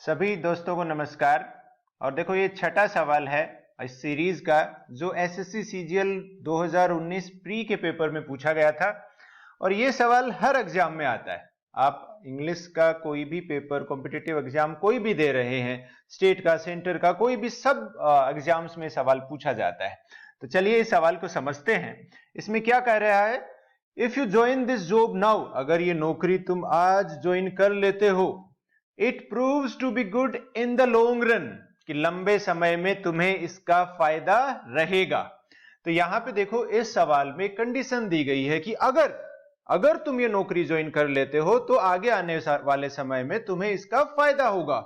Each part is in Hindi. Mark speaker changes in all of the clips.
Speaker 1: सभी दोस्तों को नमस्कार। और देखो ये छठा सवाल है इस सीरीज का जो एसएससी सीजीएल 2019 प्री के पेपर में पूछा गया था। और ये सवाल हर एग्जाम में आता है। आप इंग्लिश का कोई भी पेपर, कॉम्पिटिटिव एग्जाम कोई भी दे रहे हैं, स्टेट का, सेंटर का, कोई भी, सब एग्जाम्स में सवाल पूछा जाता है। तो चलिए इस सवाल को समझते हैं। इसमें क्या कह रहा है, if you join this job now, अगर ये नौकरी तुम आज ज्वाइन कर लेते हो, it proves to be good in the long run, कि लंबे समय में तुम्हें इसका फायदा रहेगा। तो यहां पे देखो इस सवाल में कंडीशन दी गई है कि अगर तुम ये नौकरी ज्वाइन कर लेते हो तो आगे आने वाले समय में तुम्हें इसका फायदा होगा।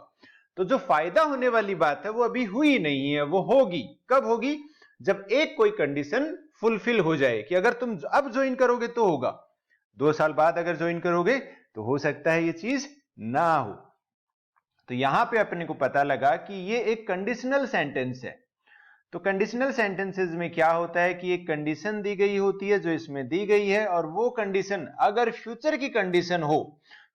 Speaker 1: तो जो फायदा होने वाली बात है वो अभी हुई नहीं है, वो होगी। कब होगी? जब एक कोई कंडीशन फुलफिल हो जाए कि अगर तुम अब ज्वाइन करोगे तो होगा, 2 साल बाद अगर ज्वाइन करोगे तो हो सकता है ये चीज ना हो। तो यहां पे अपने को पता लगा कि ये एक कंडीशनल सेंटेंस है। तो कंडीशनल सेंटेंसेस में क्या होता है कि एक कंडीशन दी गई होती है जो इसमें दी गई है, और वो कंडीशन अगर फ्यूचर की कंडीशन हो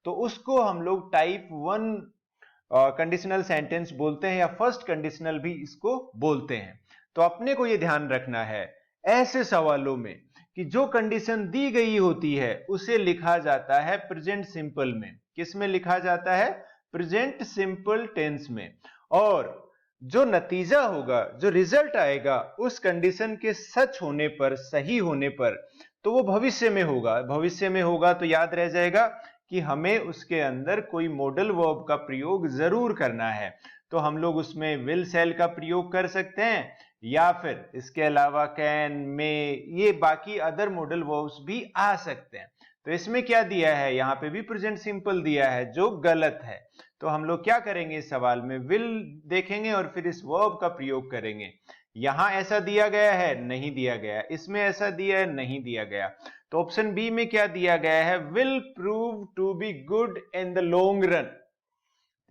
Speaker 1: तो उसको हम लोग टाइप 1 कंडीशनल सेंटेंस बोलते हैं, या फर्स्ट कंडीशनल भी इसको बोलते हैं। तो अपने को यह ध्यान रखना है ऐसे सवालों में कि जो कंडीशन दी गई होती है उसे लिखा जाता है प्रेजेंट सिंपल में। किस में लिखा जाता है? प्रेजेंट सिंपल टेंस में। और जो नतीजा होगा, जो रिजल्ट आएगा उस कंडीशन के सच होने पर, सही होने पर, तो वो भविष्य में होगा। भविष्य में होगा तो याद रह जाएगा कि हमें उसके अंदर कोई मॉडल वर्ब का प्रयोग जरूर करना है। तो हम लोग उसमें विल शैल का प्रयोग कर सकते हैं, या फिर इसके अलावा कैन, मे, ये बाकी अदर मॉडल वर्ब्स भी आ सकते हैं। तो इसमें क्या दिया है, यहां पे भी प्रेजेंट सिंपल दिया है जो गलत है। तो हम लोग क्या करेंगे, इस सवाल में विल देखेंगे और फिर इस वर्ब का प्रयोग करेंगे। यहां ऐसा दिया गया है, नहीं दिया गया। इसमें ऐसा दिया है, नहीं दिया गया। तो ऑप्शन बी में क्या दिया गया है, will prove to be good in the long run.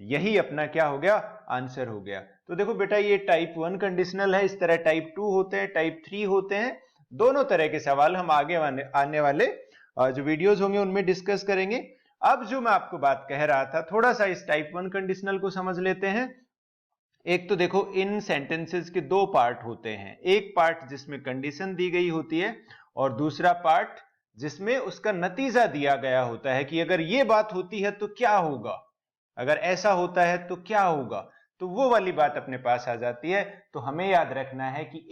Speaker 1: यही अपना क्या हो गया, आंसर हो गया। तो देखो बेटा, ये टाइप 1 कंडीशनल है, इस तरह टाइप 2 होते हैं, टाइप 3 होते हैं। दोनों तरह के सवाल हम आगे आने वाले जो वीडियोस होंगे उनमें डिस्कस करेंगे। अब जो मैं आपको बात कह रहा था, थोड़ा सा इस टाइप 1 कंडीशनल को समझ लेते हैं। एक तो देखो इन सेंटेंसेस के दो पार्ट होते हैं, एक पार्ट जिसमें कंडीशन दी गई होती है और दूसरा पार्ट जिसमें उसका नतीजा दिया गया होता है कि अगर ये बात होती है तो क्या होगा, अगर ऐसा होता है तो क्या होगा। तो वो वाली बात अपने पास आ जाती है। तो हमें याद रखना है कि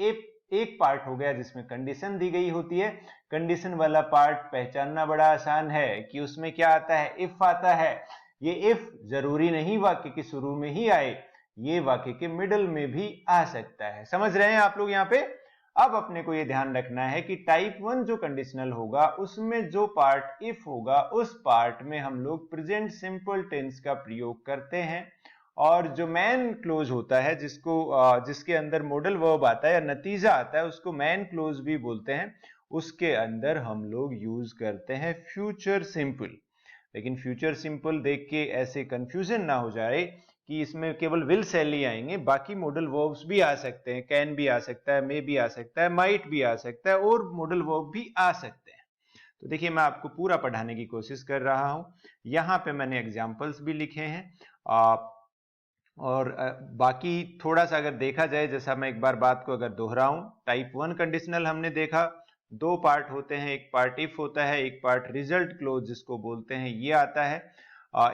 Speaker 1: एक पार्ट हो गया जिसमें कंडीशन दी गई होती है। कंडीशन वाला पार्ट पहचानना बड़ा आसान है कि उसमें क्या आता है, इफ आता है। ये इफ जरूरी नहीं वाक्य के शुरू में ही आए, ये वाक्य के मिडल में भी आ सकता है। समझ रहे हैं आप लोग यहाँ पे? अब अपने को ये ध्यान रखना है कि टाइप 1 जो कंडीशनल होगा उसमें जो पार्ट इफ होगा उस पार्ट में हम लोग प्रेजेंट सिंपल टेंस का प्रयोग करते हैं, और जो मैन क्लोज होता है, जिसके अंदर मॉडल वर्ब आता है या नतीजा आता है, उसको मैन क्लोज भी बोलते हैं। उसके अंदर हम लोग यूज करते हैं फ्यूचर सिंपल। लेकिन फ्यूचर सिंपल देख के ऐसे कंफ्यूजन ना हो जाए कि इसमें केवल विल शैल ही आएंगे, बाकी मॉडल वर्ब्स भी आ सकते हैं। कैन भी आ सकता है, मे भी आ सकता है, माइट भी आ सकता है, और मॉडल वर्ब भी आ सकते हैं। तो देखिए, मैं आपको पूरा पढ़ाने की कोशिश कर रहा हूं। यहां पे मैंने एग्जाम्पल्स भी लिखे हैं। और बाकी थोड़ा सा अगर देखा जाए, जैसा मैं एक बार बात को अगर दोहराऊं, टाइप 1 कंडीशनल हमने देखा, दो पार्ट होते हैं, एक पार्ट इफ होता है, एक पार्ट रिजल्ट क्लोज जिसको बोलते हैं, ये आता है।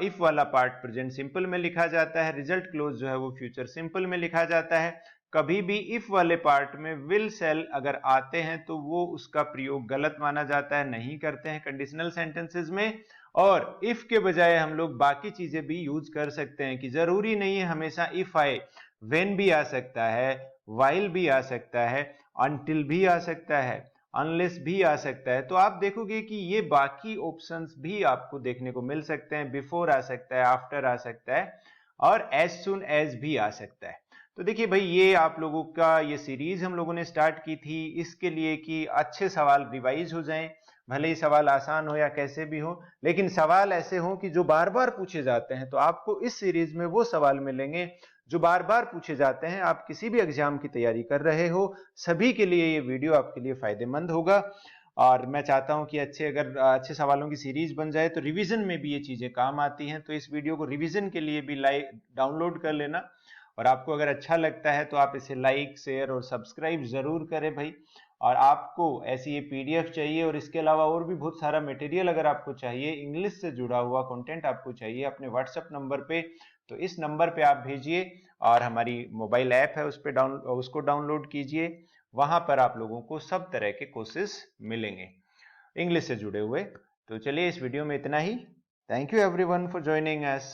Speaker 1: इफ वाला पार्ट प्रेजेंट सिंपल में लिखा जाता है, रिजल्ट क्लोज जो है वो फ्यूचर सिंपल में लिखा जाता है। कभी भी इफ वाले पार्ट में विल शैल अगर आते हैं तो वो उसका प्रयोग गलत माना जाता है, नहीं करते हैं कंडीशनल सेंटेंसेस में। और इफ के बजाय हम लोग बाकी चीजें भी यूज कर सकते हैं, कि जरूरी नहीं है हमेशा इफ आए, व्हेन भी आ सकता है, व्हाइल भी आ सकता है, अनटिल भी आ सकता है, अनलेस भी आ सकता है। तो आप देखोगे कि ये बाकी ऑप्शंस भी आपको देखने को मिल सकते हैं, बिफोर आ सकता है, आफ्टर आ सकता है, और एज सुन एज भी आ सकता है। तो देखिए भाई, ये आप लोगों का ये सीरीज हम लोगों ने स्टार्ट की थी इसके लिए कि अच्छे सवाल रिवाइज हो जाएं। भले ही सवाल आसान हो या कैसे भी हो, लेकिन सवाल ऐसे हो कि जो बार बार पूछे जाते हैं। तो आपको इस सीरीज में वो सवाल मिलेंगे जो बार बार पूछे जाते हैं। आप किसी भी एग्जाम की तैयारी कर रहे हो, सभी के लिए ये वीडियो आपके लिए फायदेमंद होगा। और मैं चाहता हूं कि अगर अच्छे सवालों की सीरीज बन जाए तो रिवीजन में भी ये चीजें काम आती हैं। तो इस वीडियो को रिवीजन के लिए भी डाउनलोड कर लेना, और आपको अगर अच्छा लगता है तो आप इसे लाइक, शेयर और सब्सक्राइब जरूर करें भाई। और आपको ऐसी ये पीडीएफ चाहिए और इसके अलावा और भी बहुत सारा मटेरियल अगर आपको चाहिए, इंग्लिश से जुड़ा हुआ कंटेंट आपको चाहिए अपने व्हाट्सएप नंबर पे, तो इस नंबर पे आप भेजिए और हमारी मोबाइल ऐप है उस पे उसको डाउनलोड कीजिए। वहां पर आप लोगों को सब तरह के कोर्सेज मिलेंगे इंग्लिश से जुड़े हुए। तो चलिए इस वीडियो में इतना ही। Thank you everyone for joining us.